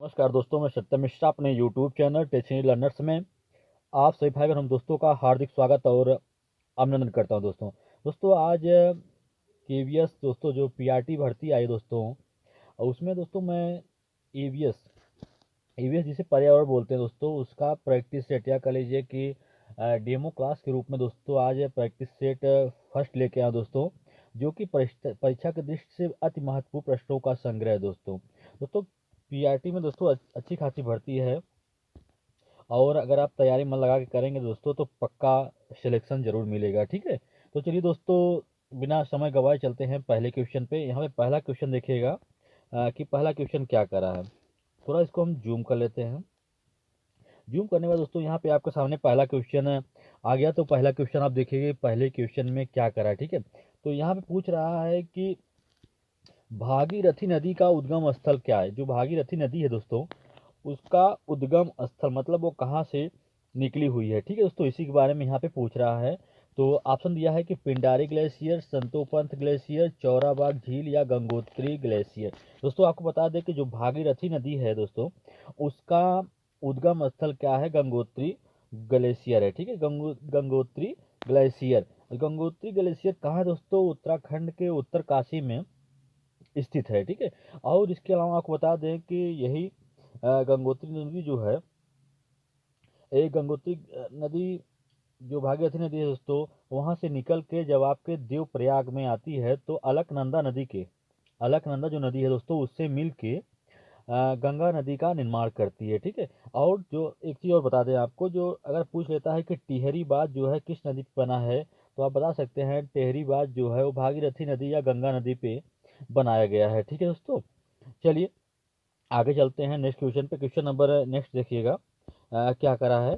नमस्कार दोस्तों, मैं सत्यम मिश्रा अपने यूट्यूब चैनल टेक्निकल लर्नर्स में आप सभी भाई बहन दोस्तों का हार्दिक स्वागत और अभिनंदन करता हूं। दोस्तों आज केवीएस दोस्तों जो पीआरटी भर्ती आई दोस्तों, और उसमें दोस्तों मैं ईवीएस ईवीएस जिसे पर्यावरण बोलते हैं दोस्तों, उसका प्रैक्टिस सेट या कह लीजिए कि डेमो क्लास के रूप में दोस्तों आज प्रैक्टिस सेट फर्स्ट लेके आया दोस्तों, जो कि परीक्षा की दृष्टि से अति महत्वपूर्ण प्रश्नों का संग्रह है दोस्तों पीआरटी में दोस्तों अच्छी खासी भर्ती है, और अगर आप तैयारी मन लगा के करेंगे दोस्तों तो पक्का सिलेक्शन जरूर मिलेगा। ठीक है, तो चलिए दोस्तों बिना समय गवाए चलते हैं पहले क्वेश्चन पे। यहाँ पे पहला क्वेश्चन देखिएगा कि पहला क्वेश्चन क्या करा है। थोड़ा इसको हम जूम कर लेते हैं। जूम करने के बाद दोस्तों यहाँ पे आपके सामने पहला क्वेश्चन आ गया। तो पहला क्वेश्चन आप देखिए पहले क्वेश्चन में क्या करा है। ठीक है, तो यहाँ पे पूछ रहा है कि भागीरथी नदी का उद्गम स्थल क्या है। जो भागीरथी नदी है दोस्तों, उसका उद्गम स्थल मतलब वो कहाँ से निकली हुई है। ठीक है दोस्तों, इसी के बारे में यहाँ पे पूछ रहा है। तो ऑप्शन दिया है कि पिंडारी ग्लेशियर, संतोपंथ ग्लेशियर, चौराबाग झील या गंगोत्री ग्लेशियर। दोस्तों आपको बता दें कि जो भागीरथी नदी है दोस्तों, उसका उद्गम स्थल क्या है, गंगोत्री ग्लेशियर है। ठीक है, गंगोत्री ग्लेशियर। गंगोत्री ग्लेशियर कहाँ है दोस्तों, उत्तराखंड के उत्तरकाशी में स्थित है। ठीक है, और इसके अलावा आपको बता दें कि यही गंगोत्री नदी जो है, एक गंगोत्री नदी जो भागीरथी नदी है दोस्तों, वहाँ से निकल के जब आपके देवप्रयाग में आती है तो अलकनंदा जो नदी है दोस्तों, उससे मिल के गंगा नदी का निर्माण करती है। ठीक है, और जो एक चीज़ और बता दें आपको, जो अगर पूछ लेता है कि टिहरी बांध जो है किस नदी पे बना है, तो आप बता सकते हैं टिहरी बांध जो है वो भागीरथी नदी या गंगा नदी पे बनाया गया है। ठीक है दोस्तों, चलिए आगे चलते हैं नेक्स्ट क्वेश्चन पे। क्वेश्चन नंबर नेक्स्ट देखिएगा क्या करा है।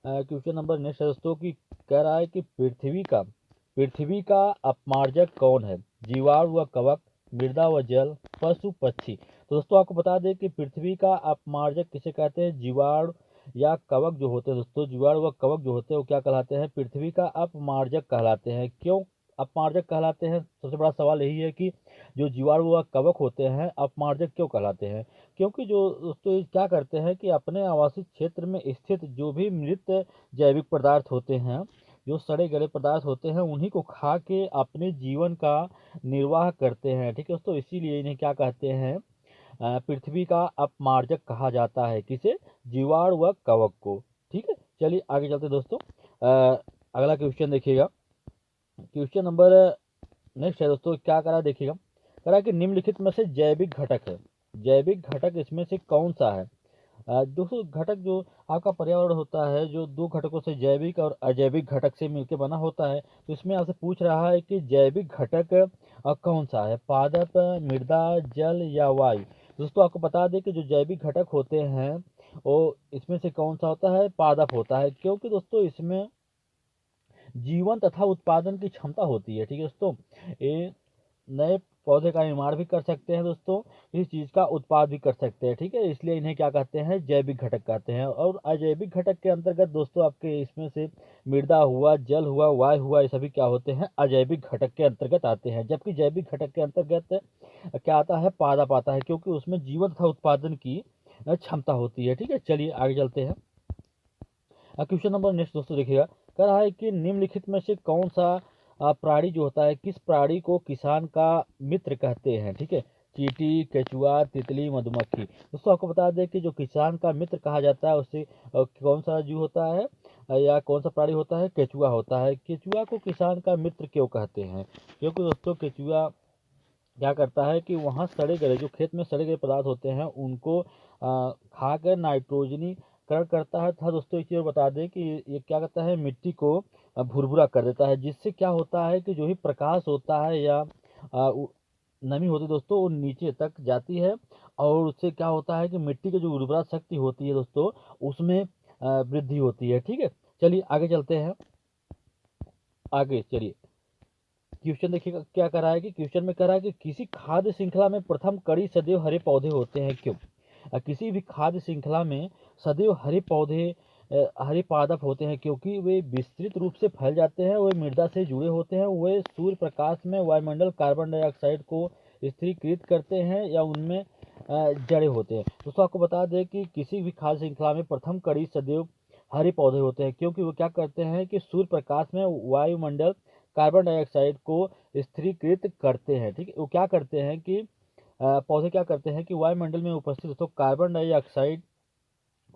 क्वेश्चन नंबर नेक्स्ट है दोस्तों कि कह रहा है कि पृथ्वी का अपमार्जक कौन है। जीवाणु व कवक, मृदा व जल, पशु पक्षी। तो दोस्तों आपको बता दें कि पृथ्वी का अपमार्जक किसे कहते हैं, जीवाणु या कवक जो होते हैं दोस्तों, जीवाणु व कवक जो होते हैं वो क्या कहलाते हैं, पृथ्वी का अपमार्जक कहलाते हैं। क्यों अपमार्जक कहलाते हैं, सबसे बड़ा सवाल यही है कि जो जीवाणु व कवक होते हैं अपमार्जक क्यों कहलाते हैं। क्योंकि जो दोस्तों ये क्या करते हैं कि अपने आवासीय क्षेत्र में स्थित जो भी मृत जैविक पदार्थ होते हैं, जो सड़े गले पदार्थ होते हैं, उन्हीं को खा के अपने जीवन का निर्वाह करते हैं। ठीक है दोस्तों, इसीलिए इन्हें क्या कहते हैं, पृथ्वी का अपमार्जक कहा जाता है। किसे, जीवाणु व कवक को। ठीक है, चलिए आगे चलते हैं दोस्तों। अगला क्वेश्चन देखिएगा। क्वेश्चन नंबर नेक्स्ट है दोस्तों, क्या करा देखिएगा। करा कि निम्नलिखित में से जैविक घटक इसमें से कौन सा है। दोस्तों घटक जो आपका पर्यावरण होता है, जो दो घटकों से जैविक और अजैविक घटक से मिलकर बना होता है, तो इसमें आपसे पूछ रहा है कि जैविक घटक कौन सा है, पादप, मृदा, जल या वायु। दोस्तों आपको बता दें कि जो जैविक घटक होते हैं वो इसमें से कौन सा होता है, पादप होता है। क्योंकि दोस्तों इसमें जीवन तथा उत्पादन की क्षमता होती है। ठीक है दोस्तों, ये नए पौधे का निर्माण भी कर सकते हैं दोस्तों, इस चीज़ का उत्पाद भी कर सकते हैं। ठीक है, इसलिए इन्हें क्या कहते हैं, जैविक घटक कहते हैं। और अजैविक घटक के अंतर्गत दोस्तों आपके इसमें से मृदा हुआ, जल हुआ, वायु हुआ, ये सभी क्या होते हैं, अजैविक घटक के अंतर्गत आते हैं। जबकि जैविक घटक के अंतर्गत क्या आता है, पादप आता है, क्योंकि उसमें जीवन तथा उत्पादन की क्षमता होती है। ठीक है, चलिए आगे चलते हैं। क्वेश्चन नंबर नेक्स्ट दोस्तों देखिएगा। कह रहा है कि निम्नलिखित में से कौन सा प्राणी जो होता है, किस प्राणी को किसान का मित्र कहते हैं। ठीक है, चींटी, केचुआ, तितली, मधुमक्खी। दोस्तों आपको बता दें कि जो किसान का मित्र कहा जाता है उससे कौन सा जीव होता है, या कौन सा प्राणी होता है, केचुआ होता है। केचुआ को किसान का मित्र क्यों कहते हैं, क्योंकि दोस्तों केचुआ क्या करता है कि वहाँ सड़े गले, जो खेत में सड़े गले पदार्थ होते हैं उनको खाकर नाइट्रोजनीकरण करता है। था दोस्तों एक चीज़ और बता दें कि ये क्या करता है, मिट्टी को भुरभुरा कर देता है, जिससे क्या होता है कि जो भी प्रकाश होता है या नमी होती है दोस्तों, वो नीचे तक जाती है, और उससे क्या होता है कि मिट्टी की जो उर्वरा शक्ति होती है दोस्तों, उसमें वृद्धि होती है। ठीक है, चलिए आगे चलते हैं। आगे चलिए क्वेश्चन देखिएगा क्या कह रहा है कि क्वेश्चन में कह रहा है कि किसी खाद्य श्रृंखला में प्रथम कड़ी सदैव हरे पौधे होते हैं, क्यों। किसी भी खाद्य श्रृंखला में सदैव हरे पौधे हरे पादप होते हैं, क्योंकि वे विस्तृत रूप से फैल जाते हैं, वे मृदा से जुड़े होते हैं, वे सूर्य प्रकाश में वायुमंडल कार्बन डाइऑक्साइड को स्थिरीकृत करते हैं या उनमें जड़ें होते हैं। दोस्तों आपको बता दें कि किसी भी खाद्य श्रृंखला में प्रथम कड़ी सदैव हरे पौधे होते हैं, क्योंकि वो क्या करते हैं कि सूर्य प्रकाश में वायुमंडल कार्बन डाइऑक्साइड को स्थिरीकृत करते हैं। ठीक है, वो क्या करते हैं कि पौधे क्या करते हैं कि वायुमंडल में उपस्थित दोस्तों कार्बन डाइऑक्साइड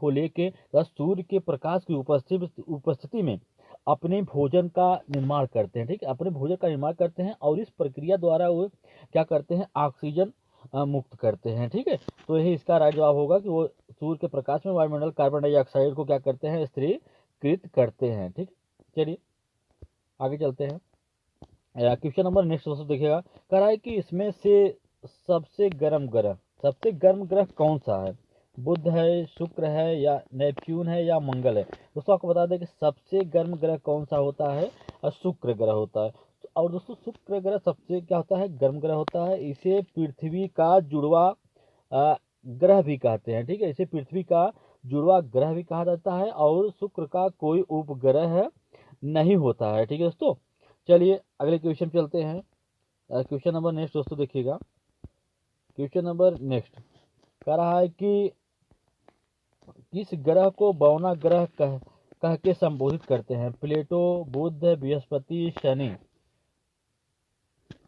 को लेके तथा सूर्य के प्रकाश की उपस्थिति में अपने भोजन का निर्माण करते हैं। ठीक है, अपने भोजन का निर्माण करते हैं और इस प्रक्रिया द्वारा वो क्या करते हैं, ऑक्सीजन मुक्त करते हैं। ठीक है, तो यही इसका राइट जवाब होगा कि वो सूर्य के प्रकाश में वायुमंडल कार्बन डाइऑक्साइड को क्या करते हैं, स्थिरीकृत करते हैं। ठीक है, चलिए आगे चलते हैं। क्वेश्चन नंबर नेक्स्ट दोस्तों देखिएगा, कह रहा है कि इसमें से सबसे गर्म ग्रह कौन सा है? बुध है, शुक्र है, या नेपच्यून है, या मंगल है? दोस्तों आपको बता दें कि सबसे गर्म ग्रह कौन सा होता है, और शुक्र ग्रह होता है। और दोस्तों शुक्र ग्रह सबसे क्या होता है, गर्म ग्रह होता है। इसे पृथ्वी का जुड़वा ग्रह भी कहते हैं। ठीक है, इसे पृथ्वी का जुड़वा ग्रह भी कहा जाता है, और शुक्र का कोई उपग्रह नहीं होता है। ठीक है दोस्तों, चलिए अगले क्वेश्चन चलते हैं। क्वेश्चन नंबर नेक्स्ट दोस्तों देखिएगा। क्वेश्चन नंबर नेक्स्ट कह रहा है कि किस ग्रह को बौना ग्रह कह के संबोधित करते हैं? प्लेटो, बुध, बृहस्पति, शनि।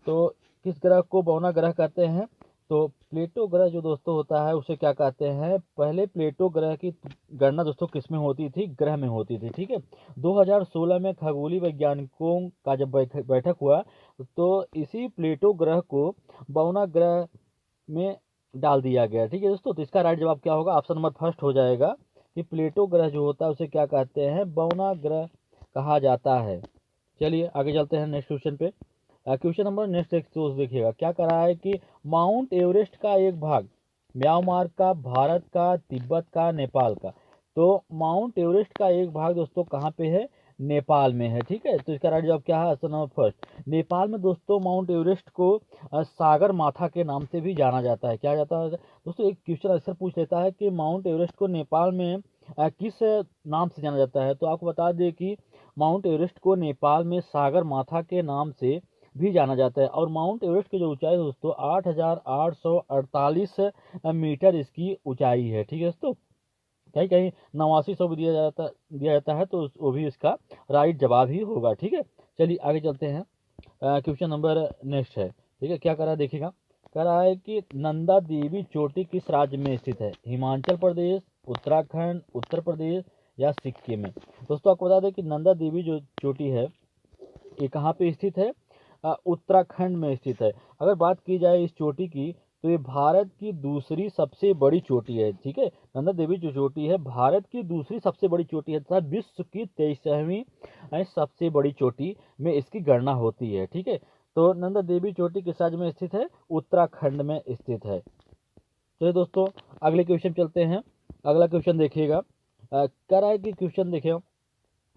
तो किस ग्रह को बौना ग्रह कहते हैं? तो प्लेटो ग्रह जो दोस्तों होता है उसे क्या कहते हैं? पहले प्लेटो ग्रह की गणना दोस्तों किस में होती थी? ग्रह में होती थी। ठीक है, 2016 में खगोलीय वैज्ञानिकों का जब बैठक हुआ तो इसी प्लेटो ग्रह को बौना ग्रह में डाल दिया गया। ठीक है दोस्तों, तो इसका राइट जवाब क्या होगा? ऑप्शन नंबर फर्स्ट हो जाएगा कि प्लेटो ग्रह जो होता है उसे क्या कहते हैं? बौना ग्रह कहा जाता है। चलिए आगे चलते हैं नेक्स्ट क्वेश्चन पे। क्वेश्चन नंबर नेक्स्ट एक तो देखिएगा, क्या कर रहा है कि माउंट एवरेस्ट का एक भाग म्यांमार का, भारत का, तिब्बत का, नेपाल का। तो माउंट एवरेस्ट का एक भाग दोस्तों कहाँ पे है? नेपाल में है। ठीक है, तो इसका राइट जवाब क्या है? Option number first. नेपाल में दोस्तों माउंट एवरेस्ट को सागर माथा के नाम से भी जाना जाता है। क्या जाता है दोस्तों? एक क्वेश्चन अक्सर पूछ लेता है कि माउंट एवरेस्ट को नेपाल में किस नाम से जाना जाता है? तो आपको बता दें कि माउंट एवरेस्ट को नेपाल में सागर माथा के नाम से भी जाना जाता है। और माउंट एवरेस्ट की जो ऊंचाई दोस्तों 8,848 मीटर इसकी ऊंचाई है। ठीक है दोस्तों, कहीं कहीं 8900 भी दिया जाता है, तो वो भी इसका राइट जवाब ही होगा। ठीक है, चलिए आगे चलते हैं। क्वेश्चन नंबर नेक्स्ट है। ठीक है, क्या कर रहा है देखिएगा, कह रहा है कि नंदा देवी चोटी किस राज्य में स्थित है? हिमाचल प्रदेश, उत्तराखंड, उत्तर प्रदेश, या सिक्किम में? दोस्तों आपको बता दें कि नंदा देवी जो चोटी है ये कहाँ पे स्थित है? उत्तराखंड में स्थित है। अगर बात की जाए इस चोटी की, तो ये भारत की दूसरी सबसे बड़ी चोटी है। ठीक है, नंदा देवी जो चोटी है भारत की दूसरी सबसे बड़ी चोटी है तथा विश्व की 23वीं सबसे बड़ी चोटी में इसकी गणना होती है। ठीक है, तो नंदा देवी चोटी किस राज्य में स्थित है? उत्तराखंड में स्थित है। तो दोस्तों अगले क्वेश्चन चलते हैं। अगला क्वेश्चन देखिएगा, कह रहा है कि क्वेश्चन देखिए,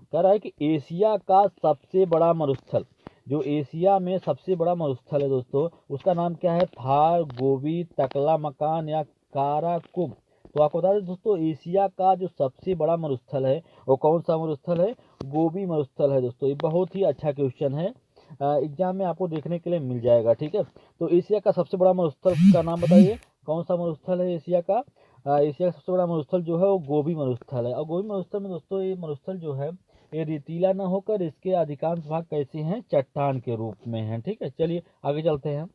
कह रहा है कि एशिया का सबसे बड़ा मरुस्थल, जो एशिया में सबसे बड़ा मरुस्थल है दोस्तों, उसका नाम क्या है? थार, गोबी, टकला मकान, या काराकुम? तो आपको बता दें दोस्तों, एशिया का जो सबसे बड़ा मरुस्थल है वो कौन सा मरुस्थल है? गोबी मरुस्थल है दोस्तों। ये बहुत ही अच्छा क्वेश्चन है, एग्जाम में आपको देखने के लिए मिल जाएगा। ठीक है, तो एशिया का सबसे बड़ा मरुस्थल का नाम बताइए, कौन सा मरुस्थल है एशिया का? एशिया का सबसे बड़ा मरुस्थल जो है वो गोबी मरुस्थल है। और गोबी मरुस्थल में दोस्तों ये मरुस्थल जो है ये रेतीला न होकर इसके अधिकांश भाग कैसे हैं? चट्टान के रूप में हैं। ठीक है, चलिए आगे चलते हैं।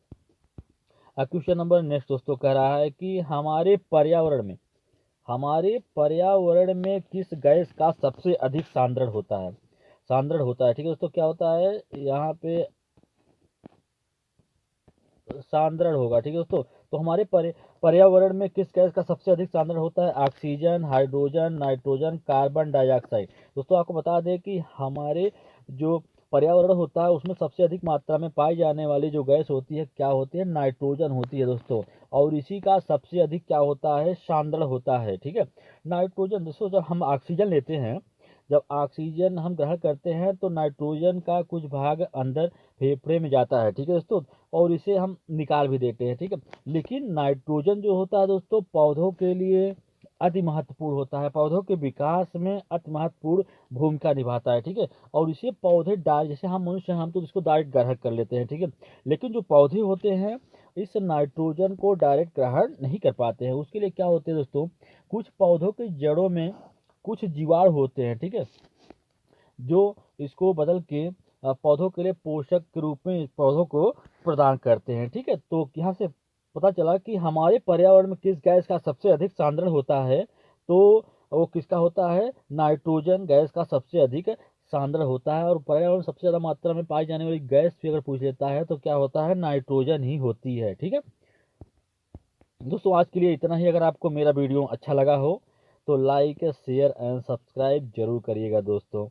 क्वेश्चन नंबर नेक्स्ट दोस्तों कह रहा है कि हमारे पर्यावरण में किस गैस का सबसे अधिक सांद्रण होता है? ठीक है दोस्तों, क्या होता है यहाँ पे? सांद्रण होगा। ठीक है दोस्तों, तो हमारे पर्यावरण में किस गैस का सबसे अधिक सांद्रण होता है? Oxygen, hydrogen, nitrogen, carbon dioxide. दोस्तों आपको बता दें कि हमारे जो पर्यावरण होता है उसमें सबसे अधिक मात्रा में पाई जाने वाली जो गैस होती है क्या होती है? नाइट्रोजन होती है दोस्तों। और इसी का सबसे अधिक क्या होता है? सांद्रण होता है। ठीक है, नाइट्रोजन दोस्तों, जब हम ऑक्सीजन लेते हैं, जब ऑक्सीजन हम ग्रहण करते हैं तो नाइट्रोजन का कुछ भाग अंदर फेफड़े में जाता है। ठीक है दोस्तों, और इसे हम निकाल भी देते हैं। ठीक है, लेकिन नाइट्रोजन जो होता है दोस्तों पौधों के लिए अति महत्वपूर्ण होता है, पौधों के विकास में अति महत्वपूर्ण भूमिका निभाता है। ठीक है, और इसे पौधे जैसे हम मनुष्य हैं, हम तो इसको डायरेक्ट ग्रहण कर लेते हैं। ठीक है, लेकिन जो पौधे होते हैं इस नाइट्रोजन को डायरेक्ट ग्रहण नहीं कर पाते हैं। उसके लिए क्या होते हैं दोस्तों, कुछ पौधों की जड़ों में कुछ जीवाणु होते हैं, ठीक है, जो इसको बदल के पौधों के लिए पोषक के रूप में इस पौधों को प्रदान करते हैं, ठीक है। तो यहाँ से पता चला कि हमारे पर्यावरण में किस गैस का सबसे अधिक सांद्रण होता है, तो वो किसका होता है, नाइट्रोजन गैस का सबसे अधिक सांद्रण होता है। और पर्यावरण में सबसे ज़्यादा मात्रा में पाई जाने वाली गैस भी अगर पूछ लेता है तो क्या होता है, नाइट्रोजन ही होती है, ठीक है। दोस्तों आज के लिए इतना ही। अगर आपको मेरा वीडियो अच्छा लगा हो तो लाइक शेयर एंड सब्सक्राइब जरूर करिएगा दोस्तों।